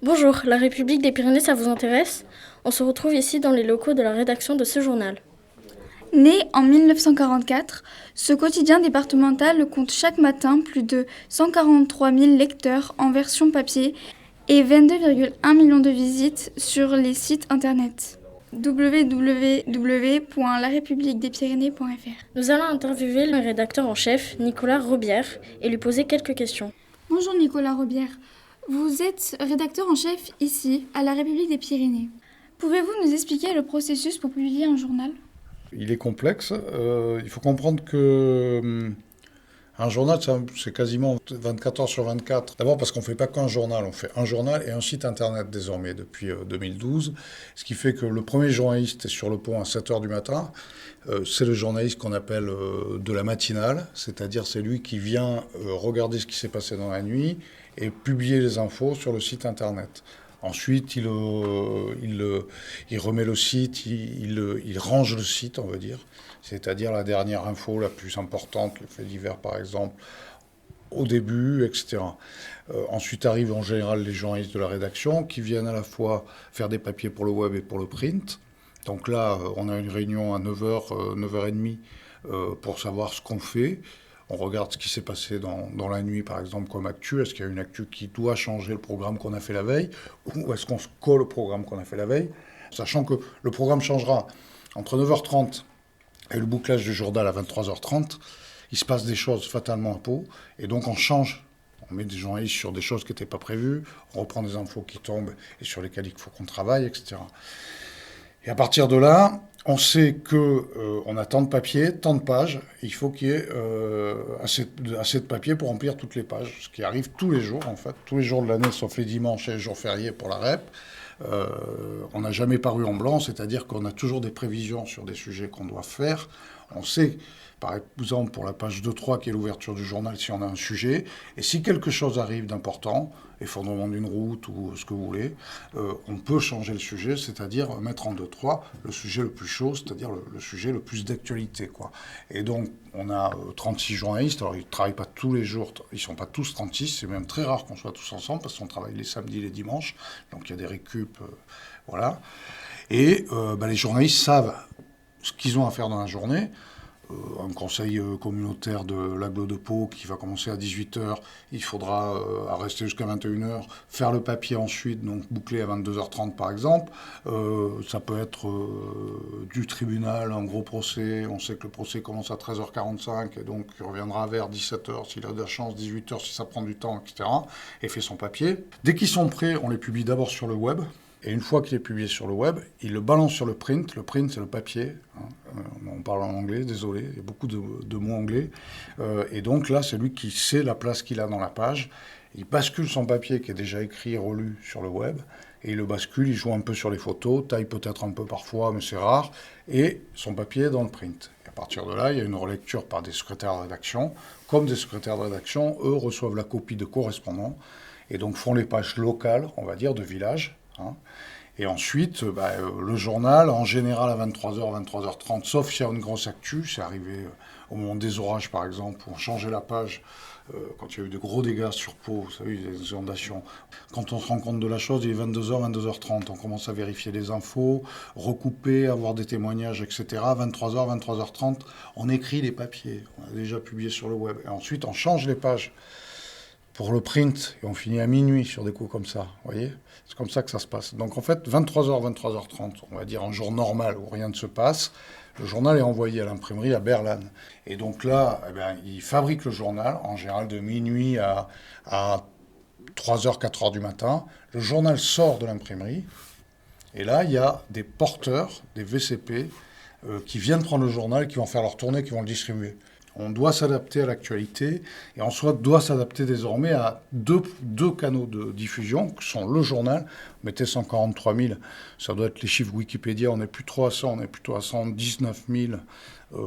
Bonjour, la République des Pyrénées, ça vous intéresse? On se retrouve ici dans les locaux de la rédaction de ce journal. Né en 1944, ce quotidien départemental compte chaque matin plus de 143 000 lecteurs en version papier et 22,1 millions de visites sur les sites internet www.larepubliquedespyrénées.fr. Nous allons interviewer le rédacteur en chef, Nicolas Robière, et lui poser quelques questions. Bonjour Nicolas Robière, vous êtes rédacteur en chef ici, à la République des Pyrénées. Pouvez-vous nous expliquer le processus pour publier un journal ? Il est complexe. Il faut comprendre que un journal, c'est quasiment 24 heures sur 24. D'abord parce qu'on ne fait pas qu'un journal, on fait un journal et un site internet désormais depuis 2012. Ce qui fait que le premier journaliste est sur le pont à 7 heures du matin. C'est le journaliste qu'on appelle de la matinale, c'est-à-dire c'est lui qui vient regarder ce qui s'est passé dans la nuit et publier les infos sur le site internet. Ensuite, il remet le site, il range le site, on va dire. C'est-à-dire la dernière info la plus importante, le fait divers par exemple, au début, etc. Ensuite arrivent en général les journalistes de la rédaction qui viennent à la fois faire des papiers pour le web et pour le print. Donc là, on a une réunion à 9h, 9h30 pour savoir ce qu'on fait. On regarde ce qui s'est passé dans la nuit, par exemple, comme actu. Est-ce qu'il y a une actu qui doit changer le programme qu'on a fait la veille? Ou est-ce qu'on se colle au programme qu'on a fait la veille? Sachant que le programme changera entre 9h30 et le bouclage du journal à 23h30. Il se passe des choses fatalement à Pau. Et donc on change. On met des journalistes sur des choses qui n'étaient pas prévues. On reprend des infos qui tombent et sur lesquelles il faut qu'on travaille, etc. Et à partir de là, on sait qu'on a tant de papier, tant de pages. Il faut qu'il y ait assez de papier pour remplir toutes les pages. Ce qui arrive tous les jours, en fait. Tous les jours de l'année, sauf les dimanches et les jours fériés pour la REP. On n'a jamais paru en blanc, c'est-à-dire qu'on a toujours des prévisions sur des sujets qu'on doit faire. On sait, par exemple, pour la page 2-3, qui est l'ouverture du journal, si on a un sujet. Et si quelque chose arrive d'important, effondrement d'une route ou ce que vous voulez, on peut changer le sujet, c'est-à-dire mettre en 2-3 le sujet le plus chaud, c'est-à-dire le sujet le plus d'actualité, quoi. Et donc, on a 36 journalistes. Alors, ils ne travaillent pas tous les jours, ils ne sont pas tous 36, c'est même très rare qu'on soit tous ensemble, parce qu'on travaille les samedis et les dimanches, donc il y a des récup, voilà. Et les journalistes savent ce qu'ils ont à faire dans la journée. Un conseil communautaire de l'Aglo de Pau qui va commencer à 18h, il faudra rester jusqu'à 21h, faire le papier ensuite, donc boucler à 22h30 par exemple. Ça peut être du tribunal, un gros procès, on sait que le procès commence à 13h45 et donc il reviendra vers 17h s'il a de la chance, 18h si ça prend du temps, etc. Et fait son papier. Dès qu'ils sont prêts, on les publie d'abord sur le web. Et une fois qu'il est publié sur le web, il le balance sur le print. Le print, c'est le papier. On parle en anglais, désolé, il y a beaucoup de mots anglais. Et donc là, c'est lui qui sait la place qu'il a dans la page. Il bascule son papier qui est déjà écrit et relu sur le web. Et il le bascule, il joue un peu sur les photos, taille peut-être un peu parfois, mais c'est rare. Et son papier est dans le print. Et à partir de là, il y a une relecture par des secrétaires de rédaction. Comme des secrétaires de rédaction, eux reçoivent la copie de correspondants. Et donc font les pages locales, on va dire, de village. Et ensuite, le journal, en général à 23h, 23h30, sauf s'il y a une grosse actu, c'est arrivé au moment des orages par exemple, où on changeait la page quand il y a eu de gros dégâts sur Pau, vous savez, les inondations. Quand on se rend compte de la chose, il est 22h, 22h30, on commence à vérifier les infos, recouper, avoir des témoignages, etc. 23h, 23h30, on écrit les papiers, on a déjà publié sur le web. Et ensuite, on change les pages pour le print, et on finit à minuit sur des coups comme ça, vous voyez? C'est comme ça que ça se passe. Donc en fait, 23h, 23h30, on va dire un jour normal où rien ne se passe, le journal est envoyé à l'imprimerie à Berlane. Et donc là, ils fabriquent le journal, en général de minuit à 3h, 4h du matin. Le journal sort de l'imprimerie, et là, il y a des porteurs, des VCP, qui viennent prendre le journal, qui vont faire leur tournée, qui vont le distribuer. On doit s'adapter à l'actualité et en soi doit s'adapter désormais à deux canaux de diffusion qui sont le journal. Mettez 143 000, ça doit être les chiffres Wikipédia, on n'est plus trop à 100, on est plutôt à 119 000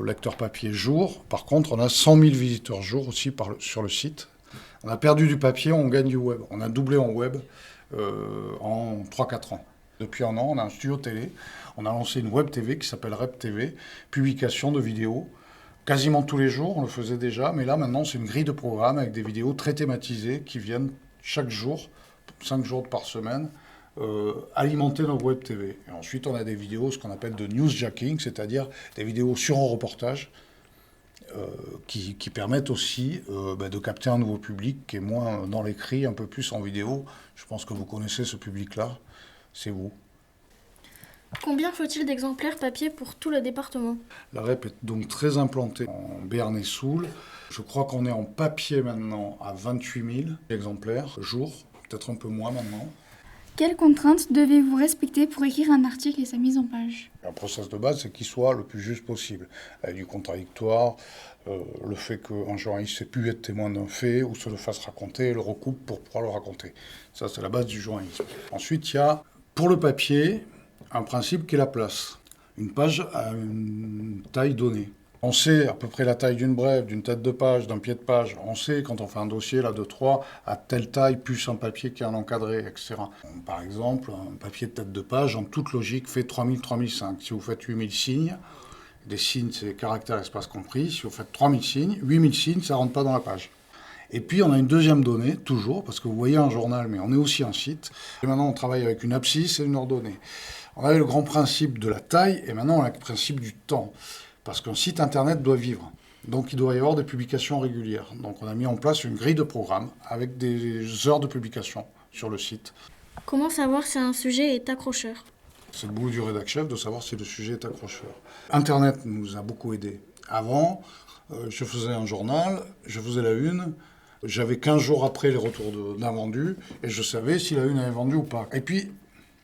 lecteurs papier jour. Par contre, on a 100 000 visiteurs jour aussi sur le site. On a perdu du papier, on gagne du web. On a doublé en web en 3-4 ans. Depuis un an, on a un studio télé. On a lancé une web TV qui s'appelle Rep TV, publication de vidéos. Quasiment tous les jours, on le faisait déjà, mais là maintenant c'est une grille de programme avec des vidéos très thématisées qui viennent chaque jour 5 jours par semaine, alimenter notre web TV. Et ensuite, on a des vidéos, ce qu'on appelle de newsjacking, c'est-à-dire des vidéos sur un reportage, qui permettent aussi de capter un nouveau public qui est moins dans l'écrit, un peu plus en vidéo. Je pense que vous connaissez ce public-là, c'est vous. Combien faut-il d'exemplaires papier pour tout le département? La REP est donc très implantée en Béarn-et-Soule. Je crois qu'on est en papier maintenant à 28 000 exemplaires jour, peut-être un peu moins maintenant. Quelles contraintes devez-vous respecter pour écrire un article et sa mise en page? Un process de base, c'est qu'il soit le plus juste possible. Avec du contradictoire, le fait qu'un journaliste ait pu être témoin d'un fait ou se le fasse raconter, le recoupe pour pouvoir le raconter. Ça, c'est la base du journalisme. Ensuite, il y a, pour le papier, un principe qui est la place. Une page a une taille donnée. On sait à peu près la taille d'une brève, d'une tête de page, d'un pied de page. On sait quand on fait un dossier là, de 3 à telle taille, plus un papier qui est un encadré, etc. Par exemple, un papier de tête de page, en toute logique, fait 3000-3005. Si vous faites 8000 signes, des signes, c'est caractères, espace compris. Si vous faites 3000 signes, 8000 signes, ça ne rentre pas dans la page. Et puis, on a une deuxième donnée, toujours, parce que vous voyez un journal, mais on est aussi un site. Et maintenant, on travaille avec une abscisse et une ordonnée. On avait le grand principe de la taille, et maintenant, on a le principe du temps. Parce qu'un site internet doit vivre. Donc il doit y avoir des publications régulières. Donc on a mis en place une grille de programme avec des heures de publication sur le site. Comment savoir si un sujet est accrocheur? C'est le boulot du rédac-chef de savoir si le sujet est accrocheur. Internet nous a beaucoup aidés. Avant, je faisais un journal, je faisais la une, j'avais 15 jours après les retours d'un vendu, et je savais si la une avait vendu ou pas. Et puis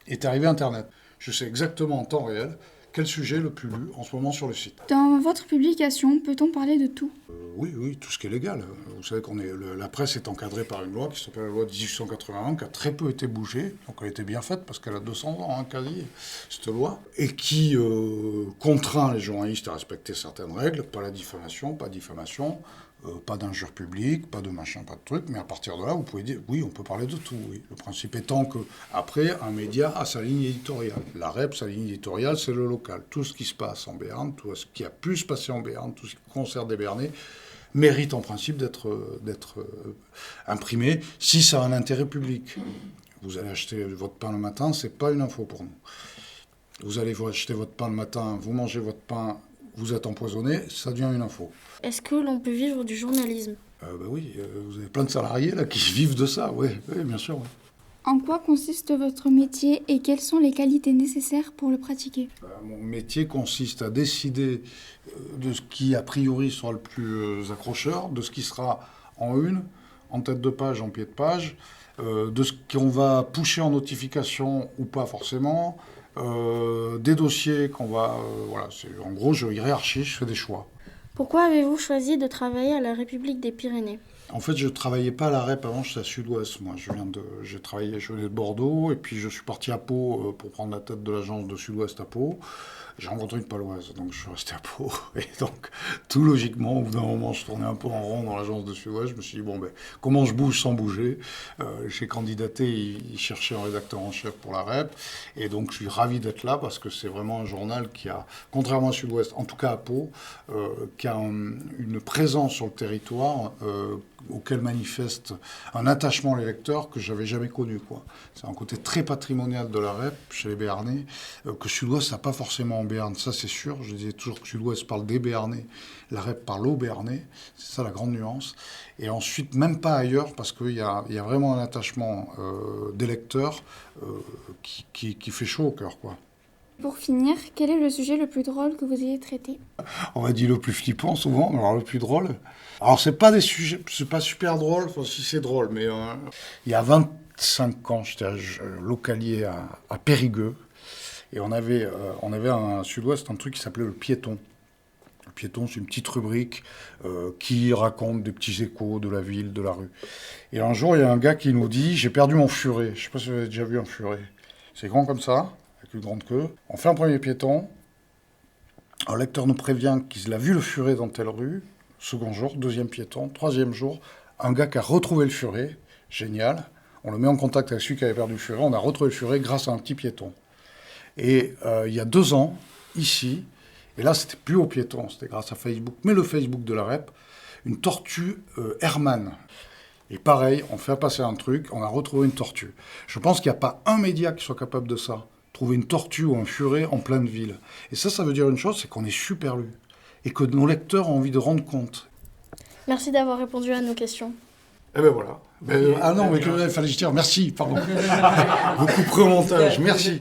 est arrivé Internet. Je sais exactement en temps réel quel sujet est le plus lu en ce moment sur le site. Dans votre publication, peut-on parler de tout? Oui, tout ce qui est légal. Vous savez la presse est encadrée par une loi qui s'appelle la loi de 1881, qui a très peu été bougée, donc elle était bien faite parce qu'elle a 200 ans, quasi, cette loi, et qui contraint les journalistes à respecter certaines règles, pas la diffamation, pas d'injure publique, pas de machin, pas de truc, mais à partir de là, vous pouvez dire, oui, on peut parler de tout, oui. Le principe étant que, après, un média a sa ligne éditoriale. La REP, sa ligne éditoriale, c'est le local. Tout ce qui se passe en Béarn, tout ce qui a pu se passer en Béarn, tout ce qui concerne des Béarnais, mérite en principe d'être imprimé si ça a un intérêt public. Vous allez acheter votre pain le matin, c'est pas une info pour nous. Vous allez acheter votre pain le matin, vous mangez votre pain, vous êtes empoisonné, ça devient une info. Est-ce que l'on peut vivre du journalisme? Oui, vous avez plein de salariés là, qui vivent de ça, oui, bien sûr. Ouais. En quoi consiste votre métier et quelles sont les qualités nécessaires pour le pratiquer? Mon métier consiste à décider de ce qui, a priori, sera le plus accrocheur, de ce qui sera en une, en tête de page, en pied de page, de ce qu'on va pusher en notification ou pas forcément, des dossiers qu'on va... en gros, je hiérarchise, je fais des choix. Pourquoi avez-vous choisi de travailler à la République des Pyrénées? En fait, je ne travaillais pas à la REP avant, j'étais à Sud-Ouest. Moi, je venais de Bordeaux, et puis je suis parti à Pau pour prendre la tête de l'agence de Sud-Ouest à Pau. J'ai rencontré une Paloise, donc je suis resté à Pau. Et donc, tout logiquement, au bout d'un moment, je tournais un peu en rond dans l'agence de Sud-Ouest. Je me suis dit, comment je bouge sans bouger? J'ai candidaté, il cherchait un rédacteur en chef pour la REP. Et donc, je suis ravi d'être là parce que c'est vraiment un journal qui a, contrairement à Sud-Ouest, en tout cas à Pau, qui a une présence sur le territoire auquel manifeste un attachement les lecteurs que j'avais jamais connu, quoi. C'est un côté très patrimonial de la REP chez les Béarnais, que Sud-Ouest n'a pas forcément en Béarn, ça c'est sûr. Je disais toujours que Sud-Ouest parle des Béarnais, la REP parle aux Béarnais, c'est ça la grande nuance. Et ensuite, même pas ailleurs, parce qu'il y a vraiment un attachement des lecteurs qui fait chaud au cœur, quoi. Pour finir, quel est le sujet le plus drôle que vous ayez traité? On va dire le plus flippant souvent, alors le plus drôle. Alors c'est pas des sujets, c'est pas super drôle, enfin si c'est drôle, mais il y a 25 ans, j'étais localier à Périgueux, et on avait un Sud-Ouest, un truc qui s'appelait le piéton. Le piéton, c'est une petite rubrique qui raconte des petits échos de la ville, de la rue. Et un jour, il y a un gars qui nous dit, j'ai perdu mon furet. Je sais pas si vous avez déjà vu un furet. C'est grand comme ça, avec une grande queue. On fait un premier piéton. Un lecteur nous prévient qu'il a vu le furet dans telle rue. Second jour, deuxième piéton. Troisième jour, un gars qui a retrouvé le furet. Génial. On le met en contact avec celui qui avait perdu le furet. On a retrouvé le furet grâce à un petit piéton. Et il y a 2 ans, ici, et là c'était plus au piéton, c'était grâce à Facebook, mais le Facebook de la REP, une tortue Hermann. Et pareil, on fait passer un truc, on a retrouvé une tortue. Je pense qu'il n'y a pas un média qui soit capable de ça. Trouver une tortue ou un furet en pleine ville. Et ça veut dire une chose, c'est qu'on est super lu. Et que nos lecteurs ont envie de rendre compte. Merci d'avoir répondu à nos questions. Eh ben voilà. Ah non, mais il fallait que je dise merci, pardon. Vous couperez au montage, merci.